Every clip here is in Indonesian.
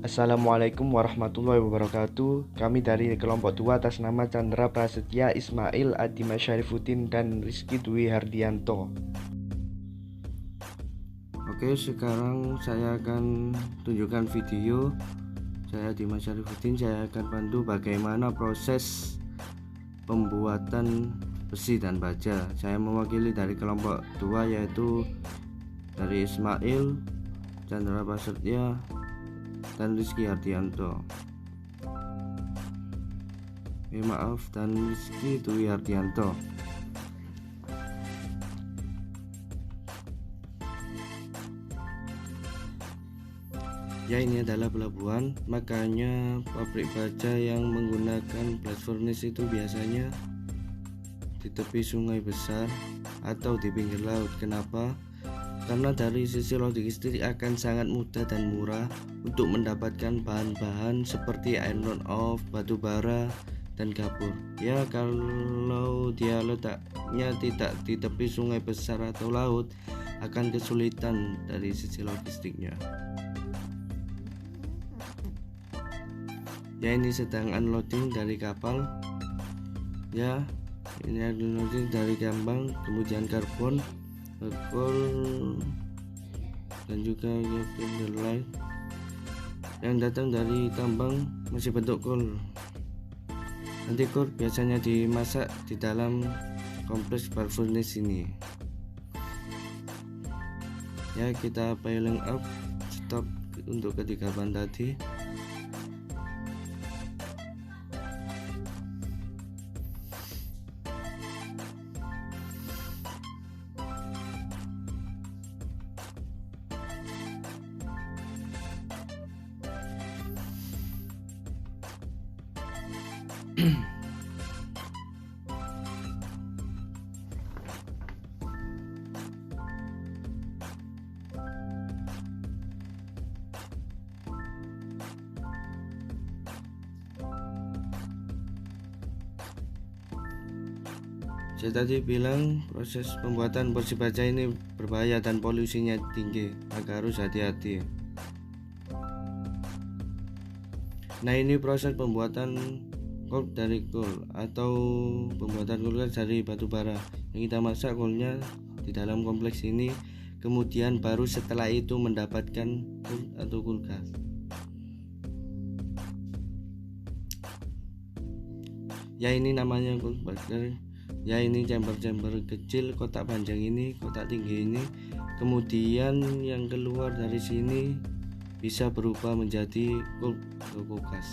Assalamualaikum warahmatullahi wabarakatuh. Kami dari kelompok 2 atas nama Chandra Prasetya, Ismail Adima Syarifuddin, dan Rizky Dwi Hardianto. Oke, sekarang saya akan tunjukkan video. Saya Adima Syarifuddin, saya akan bantu bagaimana proses pembuatan besi dan baja. Saya mewakili dari kelompok 2, yaitu dari Ismail, Chandra Prasetya, dan Rizky Hardianto. Dan Rizky Dwi Hardianto. Ya, ini adalah pelabuhan, makanya pabrik baja yang menggunakan blast furnace itu biasanya di tepi sungai besar atau di pinggir laut. Kenapa? Karena dari sisi logistik akan sangat mudah dan murah untuk mendapatkan bahan-bahan seperti iron ore, batu bara, dan kapur. Ya, kalau dia letaknya tidak di tepi sungai besar atau laut, akan kesulitan dari sisi logistiknya. Ya, ini sedang unloading dari kapal. Ya, ini unloading dari gambang, kemudian karbon, coal, dan juga lain yang datang dari tambang masih bentuk coal. Nanti coal biasanya dimasak di dalam kompleks blast furnace ini. Ya, kita piling up, stop untuk ketiga ban tadi. Saya tadi bilang proses pembuatan besi baja ini berbahaya dan polusinya tinggi, maka harus hati-hati. Nah, ini proses pembuatan coke dari coal atau pembuatan kulkas dari batu bara. Yang kita masak coalnya di dalam kompleks ini, kemudian baru setelah itu mendapatkan coke atau kulkas. Ya, ini namanya coke burner. Ya, ini chamber-chamber kecil, kotak panjang ini, kotak tinggi ini. Kemudian yang keluar dari sini bisa berubah menjadi kulkas.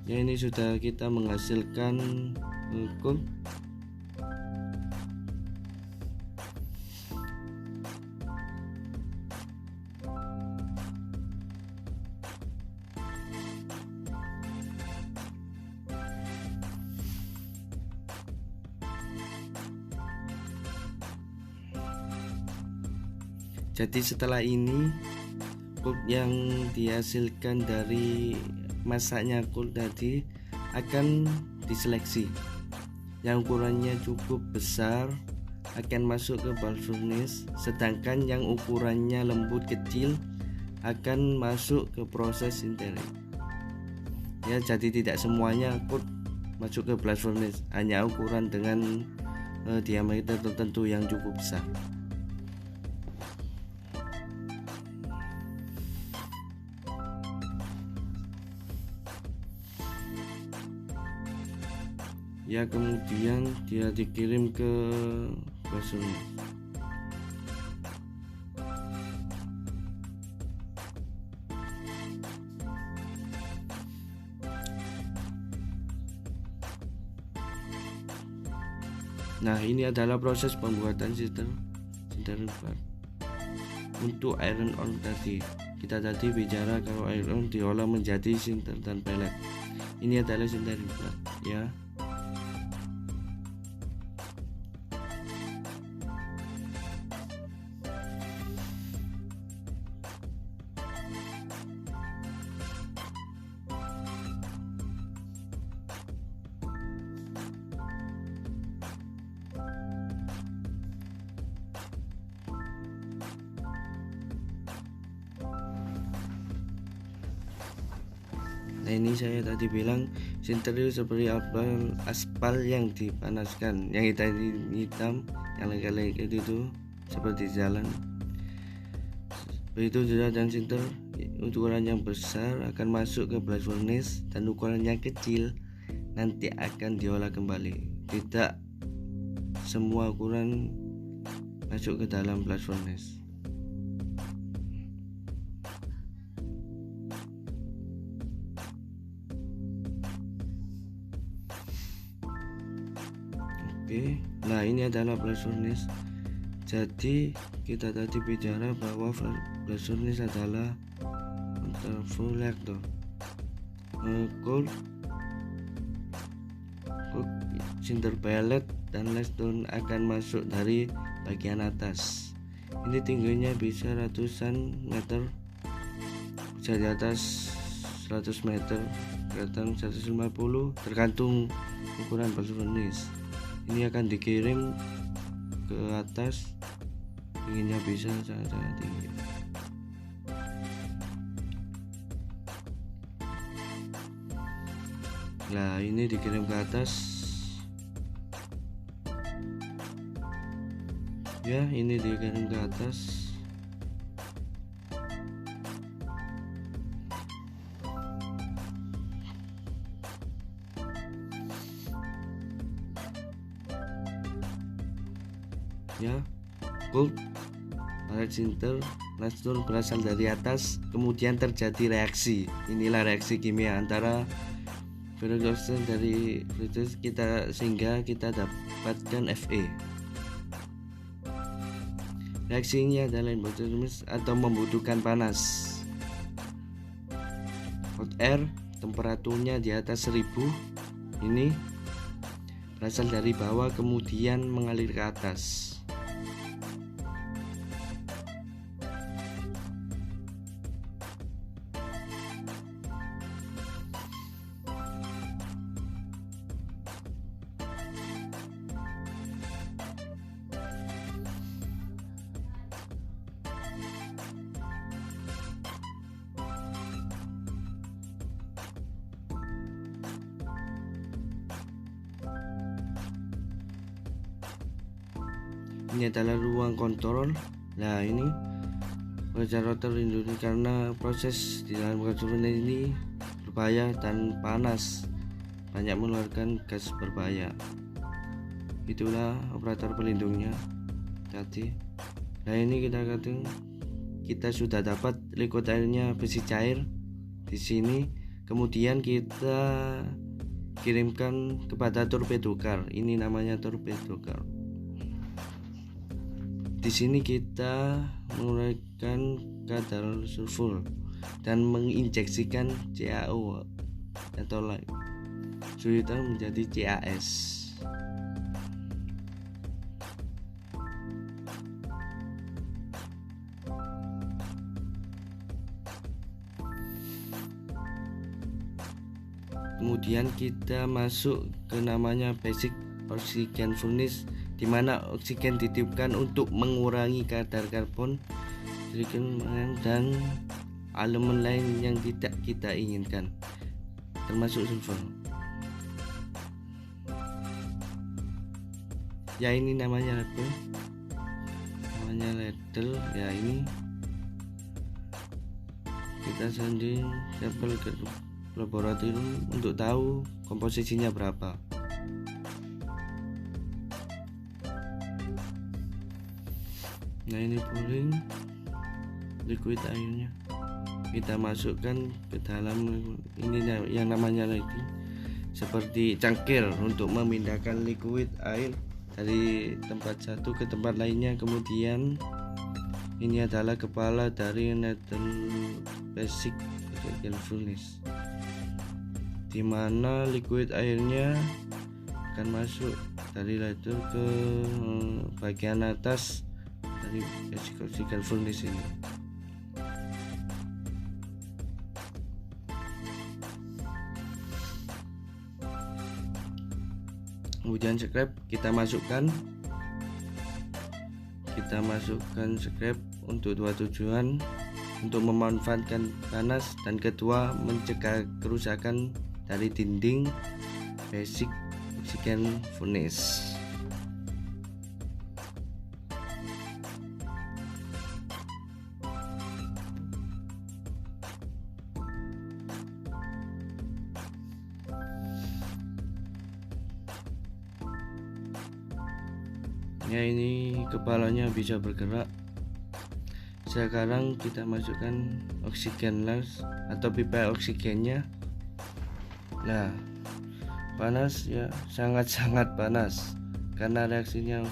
Ya, ini sudah kita menghasilkan coal. Jadi setelah ini coal yang dihasilkan dari masaknya coal tadi akan diseleksi. Yang ukurannya cukup besar akan masuk ke blast furnace, sedangkan yang ukurannya lembut kecil akan masuk ke proses sintering. Ya, jadi tidak semuanya coal masuk ke blast furnace, hanya ukuran dengan diameter tertentu yang cukup besar. Ya, kemudian dia dikirim ke blast furnace. Nah, ini adalah proses pembuatan sintering bar. Untuk iron ore tadi, kita tadi bicara kalau iron ore diolah menjadi sinter dan pellet. Ini adalah sintering bar, ya. Nah, ini saya tadi bilang sinter itu seperti aspal yang dipanaskan, yang hitam, yang lengket-lengket itu seperti jalan. Begitu juga dan sinter ukuran yang besar akan masuk ke blast furnace, dan ukuran yang kecil nanti akan diolah kembali. Tidak semua ukuran masuk ke dalam blast furnace. Oke, nah ini adalah blast furnace. Jadi kita tadi bicara bahwa blast furnace adalah full reactor. Cold sinter pellet dan limestone akan masuk dari bagian atas. Ini tingginya bisa ratusan meter, bisa di atas 100 meter, kadang 150, tergantung ukuran blast furnace. Ini akan dikirim ke atas, tingginya bisa sangat tinggi. Nah, ini dikirim ke atas. Ya, ini dikirim ke atas. Ya, cold pellet sinter limestone berasal dari atas, kemudian terjadi reaksi. Inilah reaksi kimia antara peroxide dari fluids kita, sehingga kita dapatkan Fe. Reaksi ini adalah endotermis atau membutuhkan panas. Hot air, temperaturnya di atas 1000, ini berasal dari bawah kemudian mengalir ke atas. Ini adalah ruang kontrol. Nah, ini rotor ini karena proses di dalam kontrol ini berbahaya dan panas, banyak mengeluarkan gas berbahaya. Itulah operator pelindungnya tadi. Nah, ini kita sudah dapat liquid airnya besi cair di sini. Kemudian kita kirimkan kepada torpedo car. Ini namanya torpedo car. Di sini kita menguraikan kadar sulfur dan menginjeksikan CaO atau light sweeter menjadi CaS. Kemudian kita masuk ke namanya basic oxygen furnace, di mana oksigen ditiupkan untuk mengurangi kadar karbon, silikon, dan elemen lain yang tidak kita inginkan, termasuk sulfur. Ya, ini namanya apa? Namanya ladle. Ya, ini kita sendiri sampel ke laboratorium untuk tahu komposisinya berapa. Nah, ini pooling liquid airnya, kita masukkan ke dalam ini yang namanya lagi seperti cangkir untuk memindahkan liquid air dari tempat satu ke tempat lainnya. Kemudian ini adalah kepala dari needle basic oxygen furnace, di mana liquid airnya akan masuk dari ladle ke bagian atas dari basic oxygen furnace ini. Kemudian scrap kita masukkan scrap untuk dua tujuan. untuk memanfaatkan panas, dan kedua mencegah kerusakan dari dinding basic oxygen furnace. Ya, ini kepalanya bisa bergerak. Sekarang kita masukkan oksigen las atau pipa oksigennya. Nah, panas ya, sangat-sangat panas karena reaksinya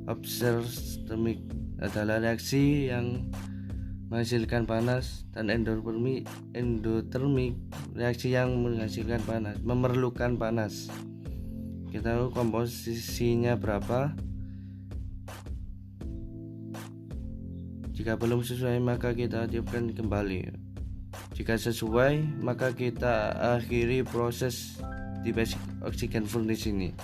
obserothermic adalah reaksi yang menghasilkan panas, dan endotermik reaksi yang menghasilkan panas, memerlukan panas. Kita tahu komposisinya berapa. Jika belum sesuai maka kita aktifkan kembali. Jika sesuai maka kita akhiri proses di basic oxygen furnace ini.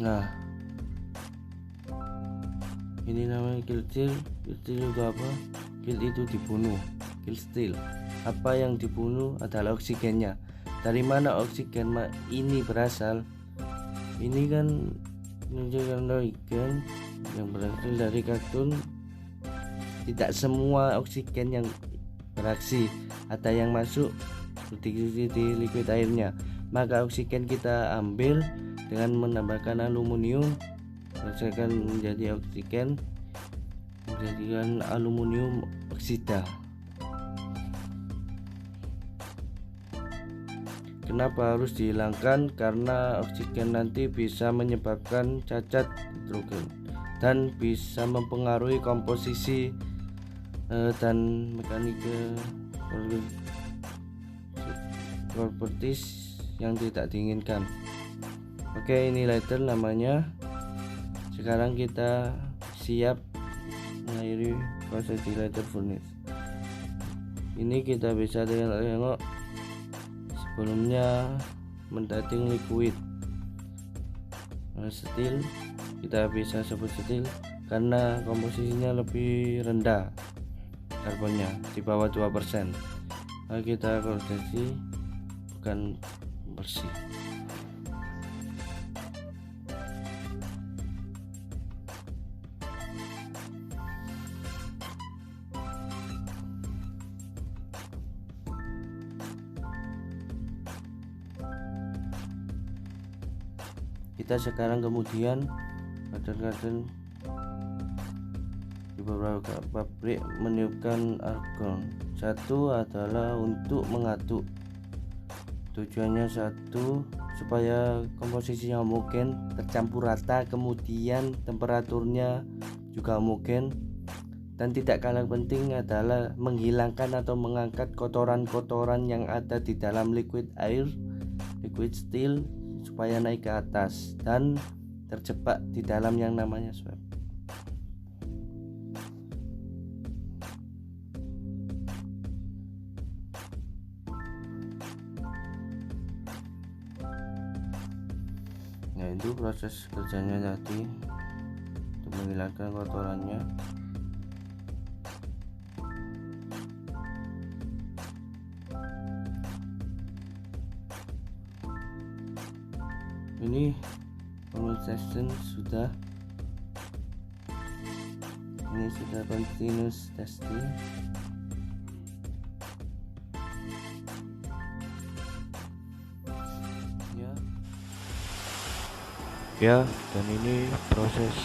Nah, ini namanya kill steal. Kill steal itu apa? Kill itu dibunuh. Kill steal, apa yang dibunuh adalah oksigennya. Dari mana oksigen ini berasal? Ini kan menunjukkan oksigen yang berasal dari kartun. Tidak semua oksigen yang beraksi, ada yang masuk di liquid airnya. Maka oksigen kita ambil dengan menambahkan aluminium, selesaikan menjadi oksigen, menjadikan aluminium oksida. Kenapa harus dihilangkan? Karena oksigen nanti bisa menyebabkan cacat hidrogen dan bisa mempengaruhi komposisi dan mekanika properties yang tidak diinginkan. Oke, ini lighter namanya. Sekarang kita siap mengakhiri proses di lighter furnace. Ini kita bisa tengok sebelumnya mendating liquid steel, kita bisa sebut steel karena komposisinya lebih rendah karbonnya, di bawah 2%. Nah, kita kondensasi bukan bersih. Kita sekarang kemudian kadang-kadang di beberapa pabrik meniupkan argon. Satu adalah untuk mengaduk, tujuannya satu supaya komposisinya homogen, tercampur rata, kemudian temperaturnya juga homogen, dan tidak kalah penting adalah menghilangkan atau mengangkat kotoran-kotoran yang ada di dalam liquid air, liquid steel, supaya naik ke atas dan terjebak di dalam yang namanya swab. Nah, itu proses kerjanya tadi untuk menghilangkan kotorannya. Ini pemeriksaan sudah, ini sudah continuous testing. Ya, dan ini proses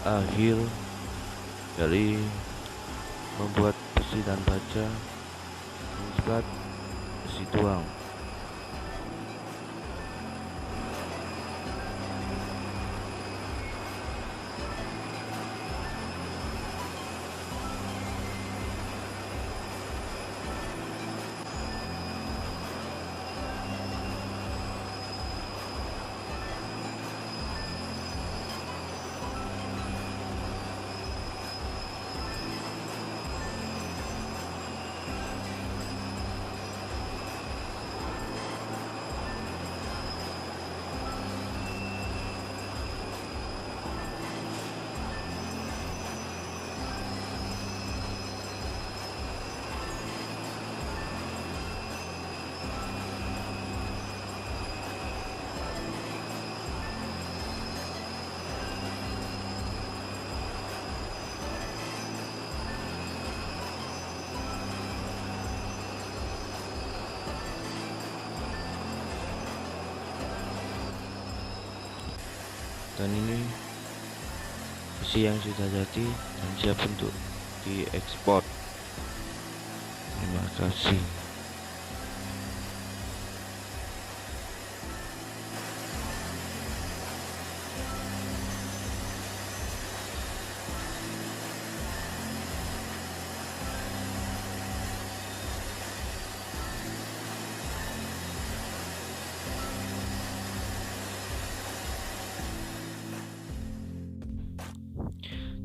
akhir dari membuat besi dan baja, membuat besi tuang. Dan ini besi yang sudah jadi dan siap untuk diekspor. Terima kasih.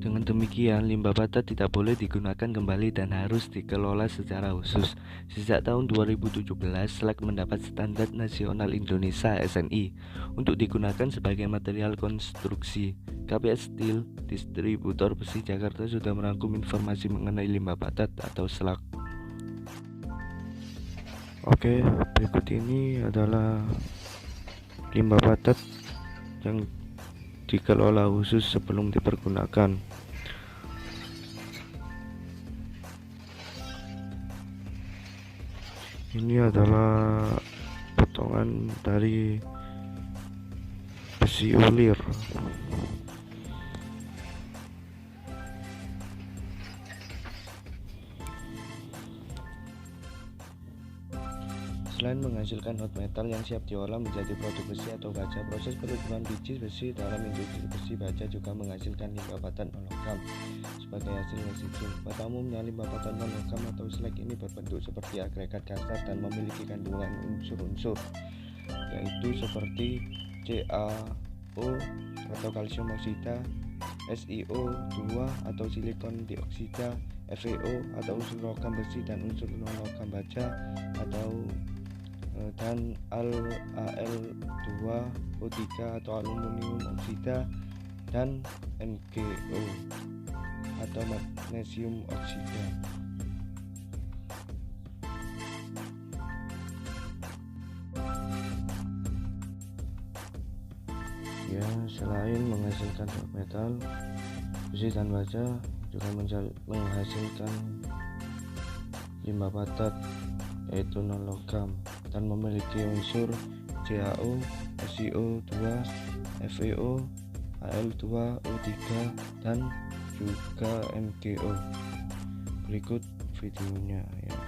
Dengan demikian, limbah padat tidak boleh digunakan kembali dan harus dikelola secara khusus. Sejak tahun 2017, slag mendapat standar nasional Indonesia (SNI) untuk digunakan sebagai material konstruksi. KPS Steel, distributor besi Jakarta, sudah merangkum informasi mengenai limbah padat atau slag. Oke, berikut ini adalah limbah padat yang dikelola khusus sebelum dipergunakan. Ini adalah potongan dari besi ulir. Selain menghasilkan hot metal yang siap diolah menjadi produk besi atau baja, proses peluburan biji besi dalam industri besi baja juga menghasilkan limbah padat non-logam sebagai hasil residu. Pada umumnya, limbah padat non-logam atau slag ini berbentuk seperti agregat kasar dan memiliki kandungan unsur-unsur, yaitu seperti CaO atau kalsium oksida, SiO2 atau silikon dioksida, FeO atau unsur logam besi, dan unsur non-logam baja atau dan Al2O3 atau aluminium oksida, dan MgO atau magnesium oksida. Ya, selain menghasilkan hot metal, besi dan baja juga menghasilkan limbah padat yaitu non logam dan memiliki unsur CaO, SiO2, FeO, Al2O3 dan juga MgO. Berikut videonya ya.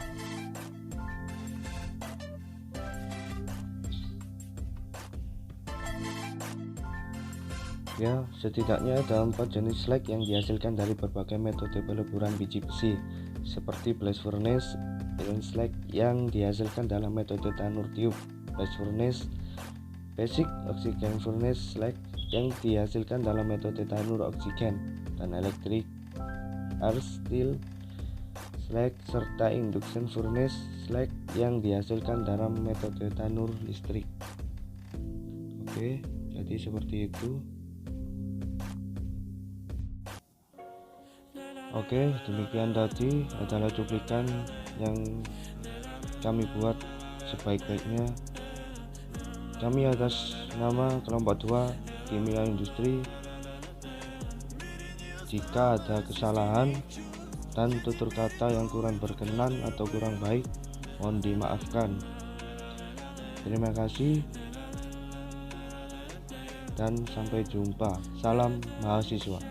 Ya, setidaknya ada 4 jenis slag yang dihasilkan dari berbagai metode peleburan biji besi, seperti blast furnace, iron slag yang dihasilkan dalam metode tanur tiup, blast furnace, basic oxygen furnace slag yang dihasilkan dalam metode tanur oksigen, dan electric arc steel slag serta induction furnace slag yang dihasilkan dalam metode tanur listrik. Oke, jadi seperti itu. Oke, demikian tadi adalah cuplikan yang kami buat sebaik-baiknya. Kami atas nama kelompok 2 Kimia Industri, jika ada kesalahan dan tutur kata yang kurang berkenan atau kurang baik, mohon dimaafkan. Terima kasih dan sampai jumpa. Salam mahasiswa.